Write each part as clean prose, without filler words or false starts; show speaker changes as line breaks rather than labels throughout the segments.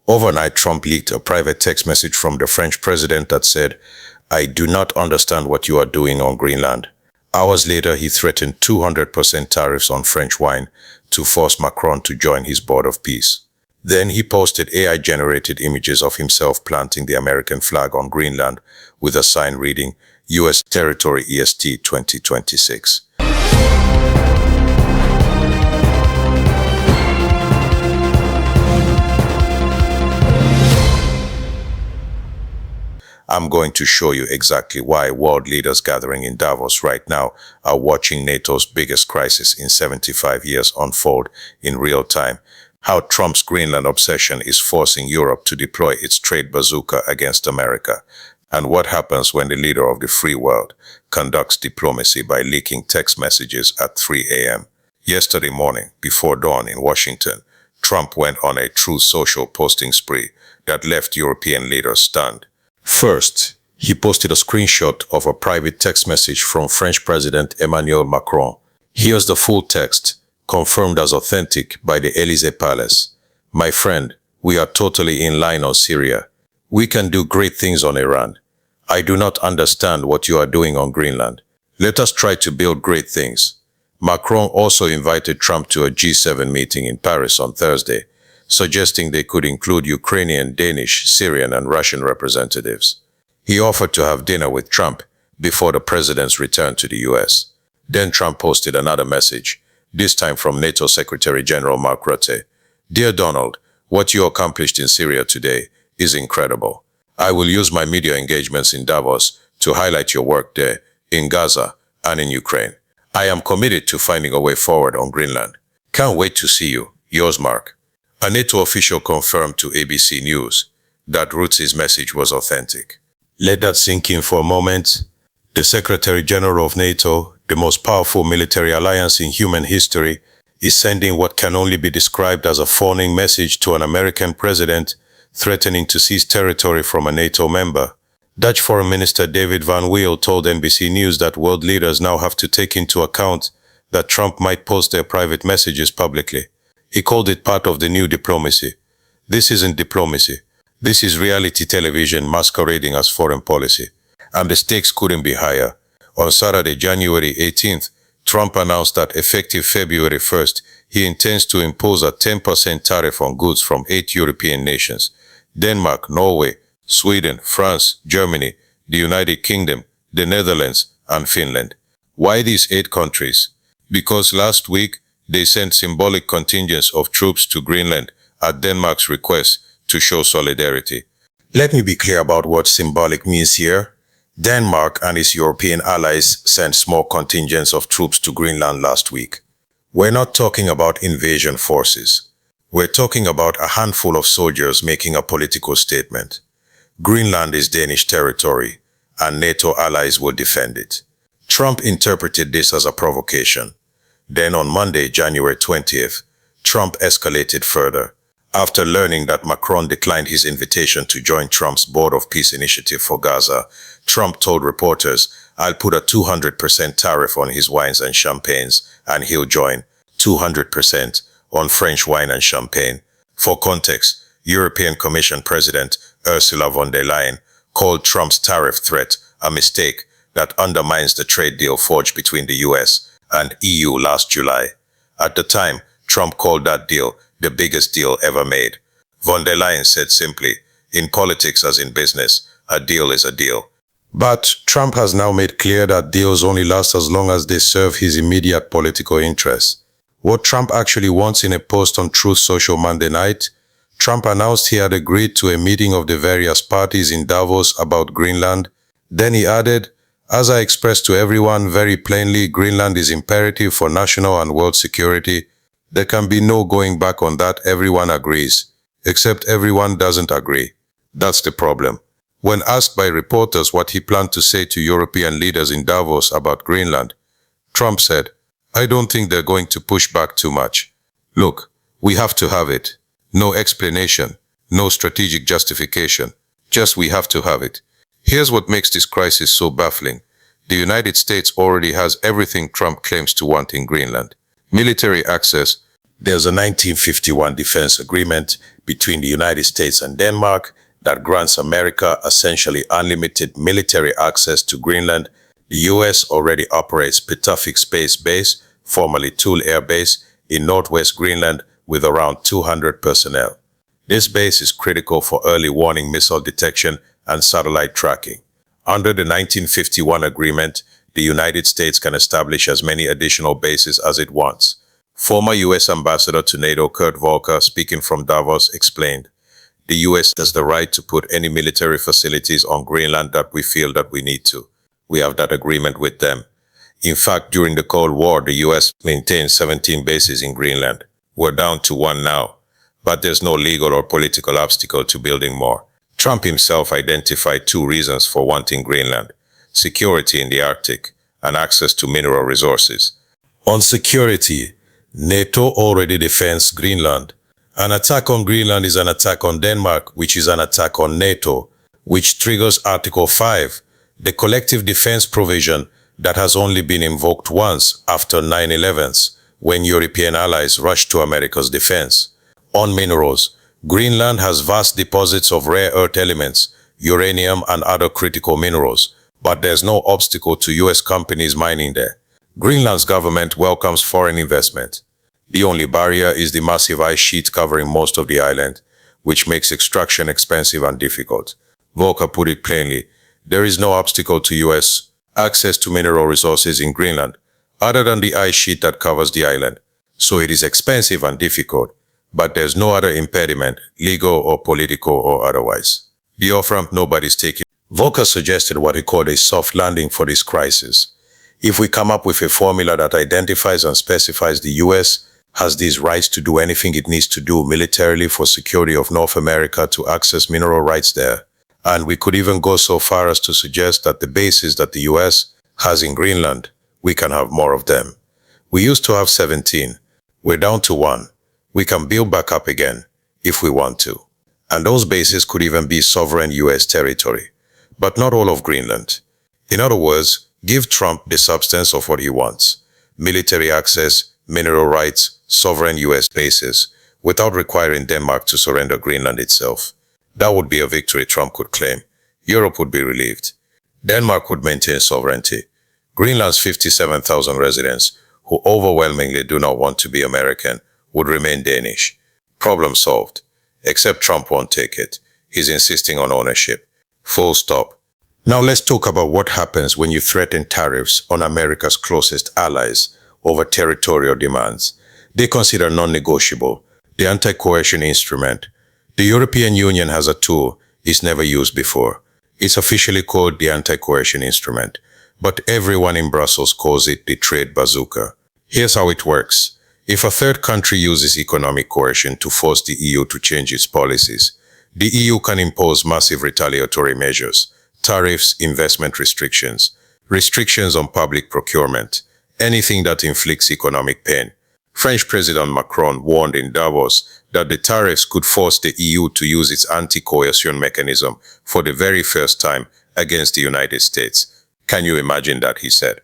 Overnight, Trump leaked a private text message from the French president that said, "I do not understand what you are doing on Greenland." Hours later, he threatened 200% tariffs on French wine to force Macron to join his board of peace. Then he posted AI-generated images of himself planting the American flag on Greenland with a sign reading, U.S. Territory EST 2026. I'm going to show you exactly why world leaders gathering in Davos right now are watching NATO's biggest crisis in 75 years unfold in real time. How Trump's Greenland obsession is forcing Europe to deploy its trade bazooka against America. And what happens when the leader of the free world conducts diplomacy by leaking text messages at 3 a.m. Yesterday morning, before dawn in Washington, Trump went on a true social posting spree that left European leaders stunned. First, he posted a screenshot of a private text message from French President Emmanuel Macron. Here's the full text, confirmed as authentic by the Élysée Palace. "My friend, we are totally in line on Syria. We can do great things on Iran. I do not understand what you are doing on Greenland. Let us try to build great things." Macron also invited Trump to a G7 meeting in Paris on Thursday, suggesting they could include Ukrainian, Danish, Syrian, and Russian representatives. He offered to have dinner with Trump before the president's return to the US. Then Trump posted another message, this time from NATO Secretary General Mark Rutte. "Dear Donald, what you accomplished in Syria today is incredible. I will use my media engagements in Davos to highlight your work there, in Gaza, and in Ukraine. I am committed to finding a way forward on Greenland. Can't wait to see you. Yours, Mark." A NATO official confirmed to ABC News that Rutte's message was authentic. Let that sink in for a moment. The Secretary General of NATO, the most powerful military alliance in human history, is sending what can only be described as a fawning message to an American president threatening to seize territory from a NATO member. Dutch Foreign Minister David Van Weel told NBC News that world leaders now have to take into account that Trump might post their private messages publicly. He called it part of the new diplomacy. This isn't diplomacy. This is reality television masquerading as foreign policy. And the stakes couldn't be higher. On Saturday, January 18th, Trump announced that effective February 1st, he intends to impose a 10% tariff on goods from 8 European nations: Denmark, Norway, Sweden, France, Germany, the United Kingdom, the Netherlands, and Finland. Why these 8 countries? Because last week, they sent symbolic contingents of troops to Greenland at Denmark's request to show solidarity. Let me be clear about what symbolic means here. Denmark and its European allies sent small contingents of troops to Greenland last week. We're not talking about invasion forces. We're talking about a handful of soldiers making a political statement. Greenland is Danish territory, and NATO allies will defend it. Trump interpreted this as a provocation. Then on Monday, January 20th, Trump escalated further. After learning that Macron declined his invitation to join Trump's Board of Peace initiative for Gaza, Trump told reporters, "I'll put a 200% tariff on his wines and champagnes, and he'll join 200% on French wine and champagne." For context, European Commission President Ursula von der Leyen called Trump's tariff threat a mistake that undermines the trade deal forged between the US and EU last July. At the time, Trump called that deal the biggest deal ever made. Von der Leyen said simply, "In politics as in business, a deal is a deal." But Trump has now made clear that deals only last as long as they serve his immediate political interests. What Trump actually wants in a post on Truth Social Monday night, Trump announced he had agreed to a meeting of the various parties in Davos about Greenland. Then he added, "As I expressed to everyone very plainly, Greenland is imperative for national and world security. There can be no going back on that. Everyone agrees, except everyone doesn't agree. That's the problem." When asked by reporters what he planned to say to European leaders in Davos about Greenland, Trump said, "I don't think they're going to push back too much. Look, we have to have it. No explanation, no strategic justification. Just we have to have it." Here's what makes this crisis so baffling. The United States already has everything Trump claims to want in Greenland: military access, There's a 1951 defense agreement between the United States and Denmark that grants America essentially unlimited military access to Greenland. The US already operates Pituffik Space Base, formerly Thule Air Base, in northwest Greenland with around 200 personnel. This base is critical for early warning missile detection and satellite tracking. Under the 1951 agreement, the United States can establish as many additional bases as it wants. Former US Ambassador to NATO Kurt Volker, speaking from Davos, explained, "The US has the right to put any military facilities on Greenland that we feel that we need to. We have that agreement with them. In fact, during the Cold War, the US maintained 17 bases in Greenland. We're down to one now, but there's no legal or political obstacle to building more." Trump himself identified two reasons for wanting Greenland: security in the Arctic and access to mineral resources. On security, NATO already defends Greenland. An attack on Greenland is an attack on Denmark, which is an attack on NATO, which triggers Article 5, the collective defense provision that has only been invoked once after 9/11, when European allies rushed to America's defense. On minerals, Greenland has vast deposits of rare earth elements, uranium and other critical minerals, but there's no obstacle to US companies mining there. Greenland's government welcomes foreign investment. The only barrier is the massive ice sheet covering most of the island, which makes extraction expensive and difficult. Volker put it plainly, there is no obstacle to US access to mineral resources in Greenland, other than the ice sheet that covers the island. So it is expensive and difficult, but there's no other impediment, legal or political or otherwise. The off-ramp nobody's taking. Volker suggested what he called a soft landing for this crisis. If we come up with a formula that identifies and specifies the US has these rights to do anything it needs to do militarily for security of North America to access mineral rights there, and we could even go so far as to suggest that the bases that the US has in Greenland, we can have more of them. We used to have 17. We're down to 1. We can build back up again, if we want to. And those bases could even be sovereign US territory, but not all of Greenland. In other words, give Trump the substance of what he wants: military access, mineral rights, sovereign US bases, without requiring Denmark to surrender Greenland itself. That would be a victory Trump could claim. Europe would be relieved. Denmark would maintain sovereignty. Greenland's 57,000 residents, who overwhelmingly do not want to be American, would remain Danish. Problem solved. Except Trump won't take it. He's insisting on ownership. Full stop. Now let's talk about what happens when you threaten tariffs on America's closest allies over territorial demands. They consider non-negotiable the anti-coercion instrument. The European Union has a tool it's never used before. It's officially called the anti-coercion instrument, but everyone in Brussels calls it the trade bazooka. Here's how it works. If a third country uses economic coercion to force the EU to change its policies, the EU can impose massive retaliatory measures: tariffs, investment restrictions, restrictions on public procurement, anything that inflicts economic pain. French President Macron warned in Davos that the tariffs could force the EU to use its anti-coercion mechanism for the very first time against the United States. Can you imagine that, he said.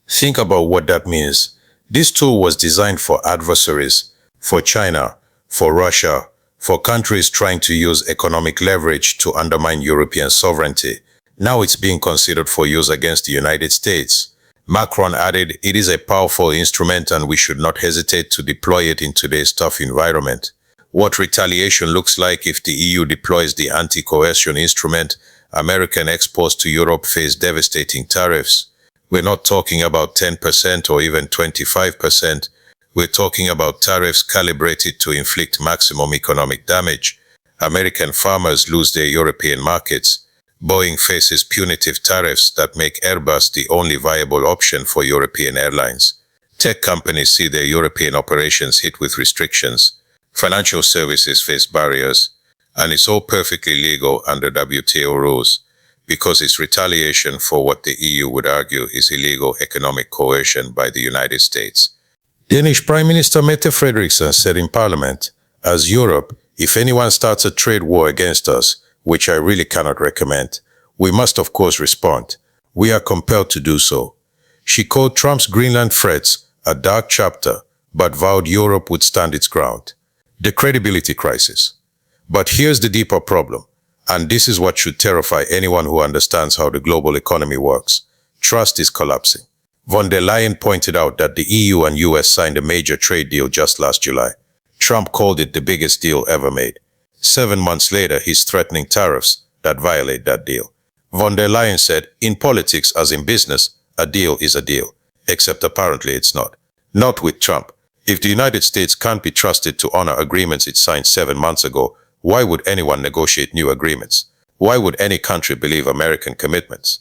Think about what that means. This tool was designed for adversaries, for China, for Russia, for countries trying to use economic leverage to undermine European sovereignty. Now it's being considered for use against the United States. Macron added, it is a powerful instrument and we should not hesitate to deploy it in today's tough environment. What retaliation looks like if the EU deploys the anti-coercion instrument, American exports to Europe face devastating tariffs. We're not talking about 10% or even 25%. We're talking about tariffs calibrated to inflict maximum economic damage. American farmers lose their European markets. Boeing faces punitive tariffs that make Airbus the only viable option for European airlines. Tech companies see their European operations hit with restrictions. Financial services face barriers. And it's all perfectly legal under WTO rules, because it's retaliation for what the EU would argue is illegal economic coercion by the United States. Danish Prime Minister Mette Frederiksen said in Parliament, as Europe, if anyone starts a trade war against us, which I really cannot recommend, we must of course respond. We are compelled to do so. She called Trump's Greenland threats a dark chapter, but vowed Europe would stand its ground. The credibility crisis. But here's the deeper problem, and this is what should terrify anyone who understands how the global economy works. Trust is collapsing. Von der Leyen pointed out that the EU and US signed a major trade deal just last July. Trump called it the biggest deal ever made. 7 months later, he's threatening tariffs that violate that deal. Von der Leyen said, in politics as in business, a deal is a deal. Except apparently it's not. Not with Trump. If the United States can't be trusted to honor agreements it signed 7 months ago, why would anyone negotiate new agreements? Why would any country believe American commitments?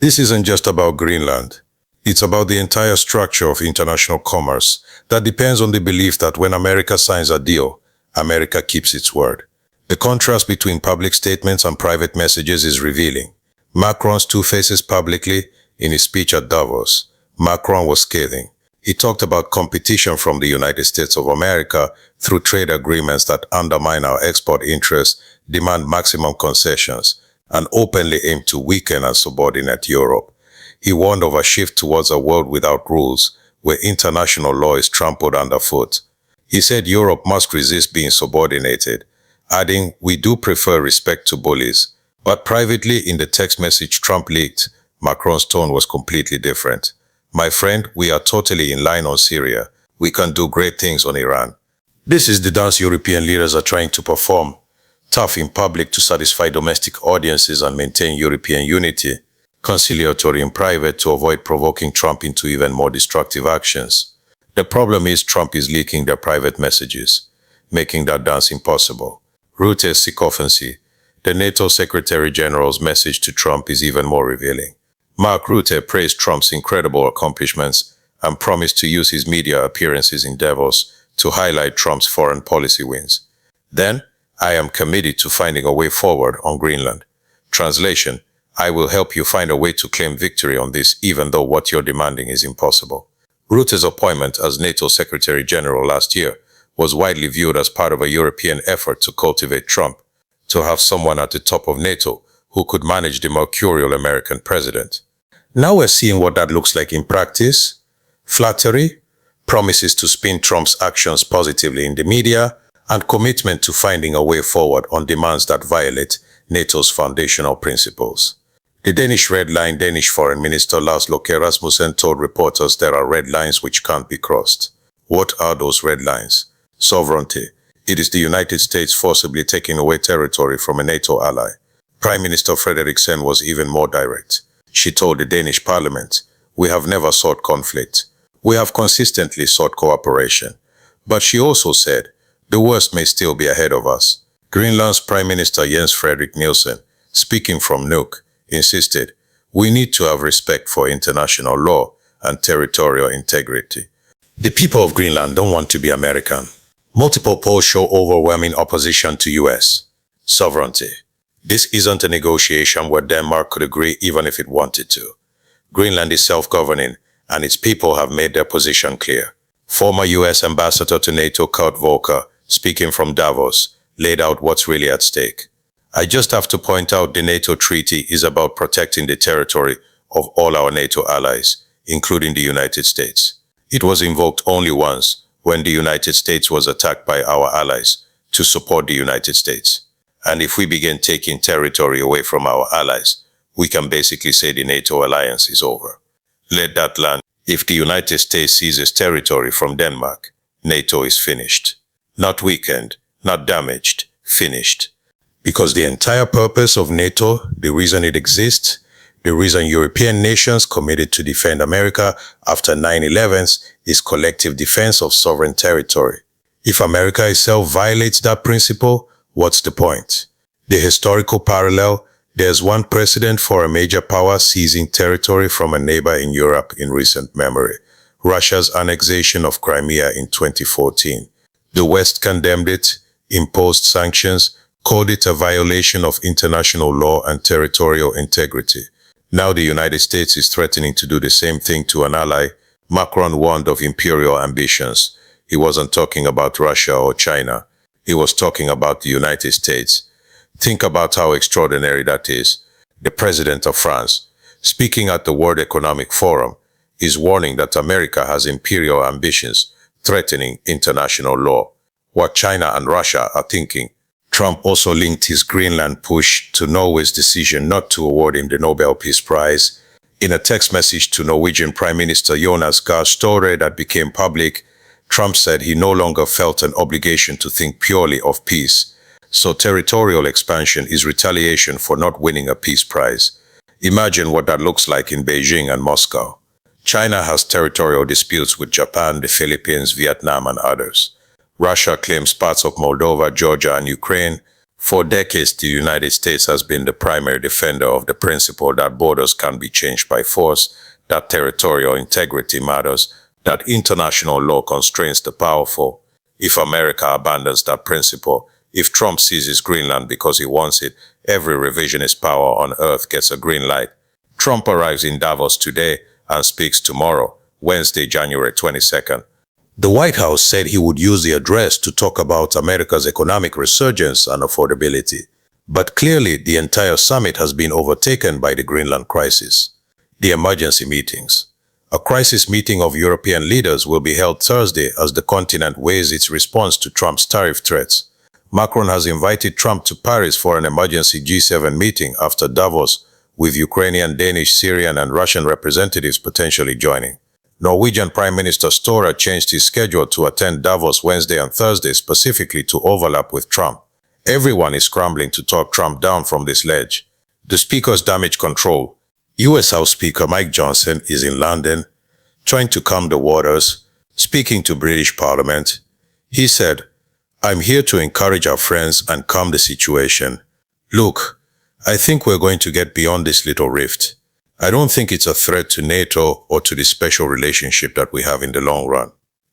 This isn't just about Greenland. It's about the entire structure of international commerce that depends on the belief that when America signs a deal, America keeps its word. The contrast between public statements and private messages is revealing. Macron's two faces publicly. In his speech at Davos, Macron was scathing. He talked about competition from the United States of America through trade agreements that undermine our export interests, demand maximum concessions, and openly aim to weaken and subordinate Europe. He warned of a shift towards a world without rules, where international law is trampled underfoot. He said Europe must resist being subordinated, adding, "We do prefer respect to bullies." But privately, in the text message Trump leaked, Macron's tone was completely different. "My friend, we are totally in line on Syria. We can do great things on Iran." This is the dance European leaders are trying to perform. Tough in public to satisfy domestic audiences and maintain European unity. Conciliatory in private to avoid provoking Trump into even more destructive actions. The problem is Trump is leaking their private messages, making that dance impossible. Rutte's sycophancy. The NATO Secretary General's message to Trump is even more revealing. Mark Rutte praised Trump's incredible accomplishments and promised to use his media appearances in Davos to highlight Trump's foreign policy wins. Then, "I am committed to finding a way forward on Greenland." Translation, "I will help you find a way to claim victory on this even though what you're demanding is impossible." Rutte's appointment as NATO Secretary General last year was widely viewed as part of a European effort to cultivate Trump, to have someone at the top of NATO who could manage the mercurial American president. Now we're seeing what that looks like in practice. Flattery, promises to spin Trump's actions positively in the media, and commitment to finding a way forward on demands that violate NATO's foundational principles. The Danish Red Line Danish Foreign Minister Lars Løkke Rasmussen told reporters there are red lines which can't be crossed. What are those red lines? Sovereignty. It is the United States forcibly taking away territory from a NATO ally. Prime Minister Frederiksen was even more direct. She told the Danish parliament, "We have never sought conflict. We have consistently sought cooperation." But she also said, "The worst may still be ahead of us." Greenland's Prime Minister Jens Frederik Nielsen, speaking from Nuuk, insisted, "We need to have respect for international law and territorial integrity." The people of Greenland don't want to be American. Multiple polls show overwhelming opposition to US sovereignty. This isn't a negotiation where Denmark could agree even if it wanted to. Greenland is self-governing, and its people have made their position clear. Former US Ambassador to NATO Kurt Volker, speaking from Davos, laid out what's really at stake. "I just have to point out the NATO treaty is about protecting the territory of all our NATO allies, including the United States. It was invoked only once, when the United States was attacked by our allies, to support the United States. And if we begin taking territory away from our allies, we can basically say the NATO alliance is over. Let that land. If the United States seizes territory from Denmark, NATO is finished. Not weakened, not damaged, finished." Because the entire purpose of NATO, the reason it exists, the reason European nations committed to defend America after 9/11 is collective defense of sovereign territory. If America itself violates that principle, what's the point? The historical parallel, there's one precedent for a major power seizing territory from a neighbor in Europe in recent memory: Russia's annexation of Crimea in 2014. The West condemned it, imposed sanctions, called it a violation of international law and territorial integrity. Now the United States is threatening to do the same thing to an ally. Macron warned of imperial ambitions. He wasn't talking about Russia or China. He was talking about the United States. Think about how extraordinary that is. The president of France, speaking at the World Economic Forum, is warning that America has imperial ambitions threatening international law. What China and Russia are thinking. Trump also linked his Greenland push to Norway's decision not to award him the Nobel Peace Prize. In a text message to Norwegian Prime Minister Jonas Gahr Støre that became public, Trump said he no longer felt an obligation to think purely of peace. So territorial expansion is retaliation for not winning a peace prize. Imagine what that looks like in Beijing and Moscow. China has territorial disputes with Japan, the Philippines, Vietnam, and others. Russia claims parts of Moldova, Georgia, and Ukraine. For decades, the United States has been the primary defender of the principle that borders can be changed by force, that territorial integrity matters, that international law constrains the powerful. If America abandons that principle, if Trump seizes Greenland because he wants it, every revisionist power on earth gets a green light. Trump arrives in Davos today and speaks tomorrow, Wednesday, January 22nd. The White House said he would use the address to talk about America's economic resurgence and affordability. But clearly, the entire summit has been overtaken by the Greenland crisis. The emergency meetings. A crisis meeting of European leaders will be held Thursday as the continent weighs its response to Trump's tariff threats. Macron has invited Trump to Paris for an emergency G7 meeting after Davos, with Ukrainian, Danish, Syrian, and Russian representatives potentially joining. Norwegian Prime Minister Støre changed his schedule to attend Davos Wednesday and Thursday specifically to overlap with Trump. Everyone is scrambling to talk Trump down from this ledge. The speaker's damage control. U.S. House Speaker Mike Johnson is in London, trying to calm the waters, speaking to British Parliament. He said, "I'm here to encourage our friends and calm the situation. Look, I think we're going to get beyond this little rift. I don't think it's a threat to NATO or to the special relationship that we have in the long run."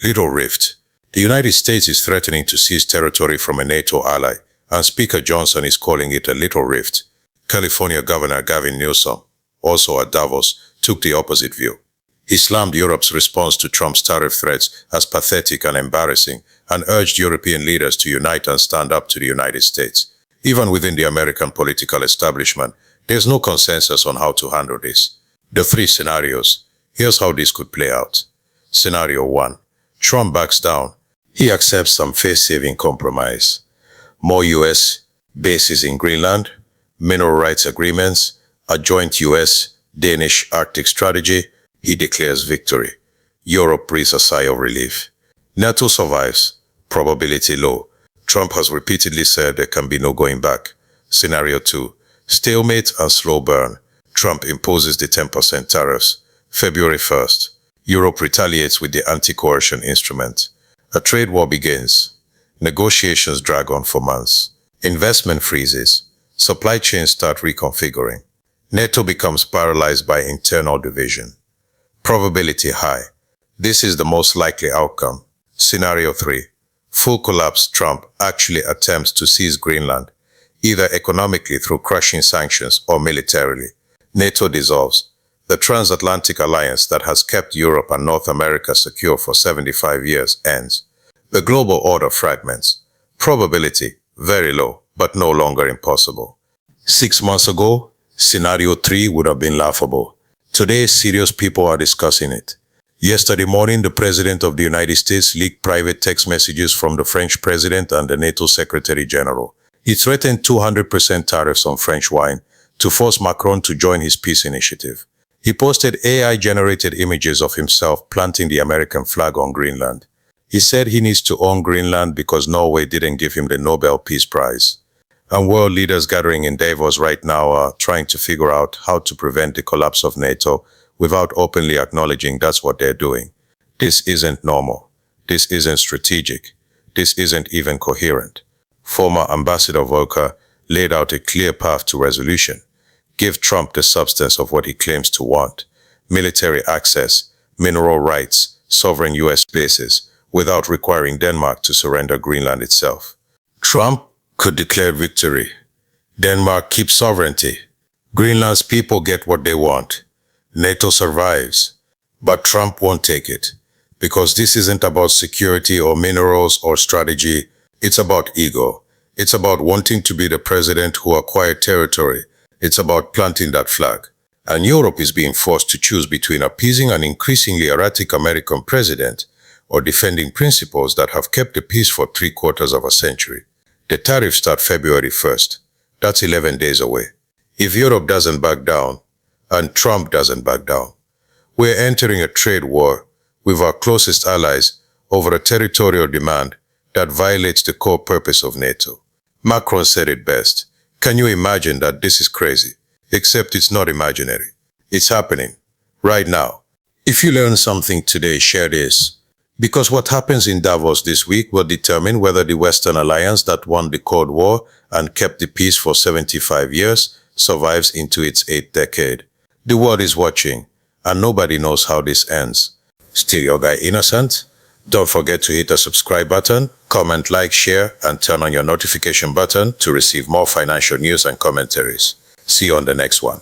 Little rift. The United States is threatening to seize territory from a NATO ally, and Speaker Johnson is calling it a little rift. California Governor Gavin Newsom, also at Davos, took the opposite view. He slammed Europe's response to Trump's tariff threats as pathetic and embarrassing, and urged European leaders to unite and stand up to the United States. Even within the American political establishment, there's no consensus on how to handle this. The three scenarios. Here's how this could play out. Scenario 1. Trump backs down. He accepts some face-saving compromise. More U.S. bases in Greenland, mineral rights agreements, a joint U.S.-Danish Arctic strategy. He declares victory. Europe breathes a sigh of relief. NATO survives. Probability low. Trump has repeatedly said there can be no going back. Scenario 2. Stalemate and slow burn. Trump imposes the 10% tariffs. February 1st. Europe retaliates with the anti-coercion instrument. A trade war begins. Negotiations drag on for months. Investment freezes. Supply chains start reconfiguring. NATO becomes paralyzed by internal division. Probability high. This is the most likely outcome. Scenario 3. Full collapse. Trump actually attempts to seize Greenland, either economically through crushing sanctions or militarily. NATO dissolves. The transatlantic alliance that has kept Europe and North America secure for 75 years ends. The global order fragments. Probability very low, but no longer impossible. 6 months ago, Scenario 3 would have been laughable. Today, serious people are discussing it. Yesterday morning, the President of the United States leaked private text messages from the French President and the NATO Secretary General. He threatened 200% tariffs on French wine to force Macron to join his peace initiative. He posted AI-generated images of himself planting the American flag on Greenland. He said he needs to own Greenland because Norway didn't give him the Nobel Peace Prize. And world leaders gathering in Davos right now are trying to figure out how to prevent the collapse of NATO without openly acknowledging that's what they're doing. This isn't normal. This isn't strategic. This isn't even coherent. Former Ambassador Volker laid out a clear path to resolution. Give Trump the substance of what he claims to want. Military access, mineral rights, sovereign U.S. bases, without requiring Denmark to surrender Greenland itself. Trump could declare victory. Denmark keeps sovereignty. Greenland's people get what they want. NATO survives. But Trump won't take it. Because this isn't about security or minerals or strategy. It's about ego. It's about wanting to be the president who acquired territory. It's about planting that flag. And Europe is being forced to choose between appeasing an increasingly erratic American president or defending principles that have kept the peace for 3/4 of a century. The tariffs start February 1st. That's 11 days away. If Europe doesn't back down, and Trump doesn't back down, we're entering a trade war with our closest allies over a territorial demand that violates the core purpose of NATO. Macron said it best. Can you imagine that this is crazy? Except it's not imaginary. It's happening. Right now. If you learned something today, share this. Because what happens in Davos this week will determine whether the Western alliance that won the Cold War and kept the peace for 75 years survives into its 8th decade. The world is watching, and nobody knows how this ends. Still your guy Innocent? Don't forget to hit the subscribe button, comment, like, share, and turn on your notification button to receive more financial news and commentaries. See you on the next one.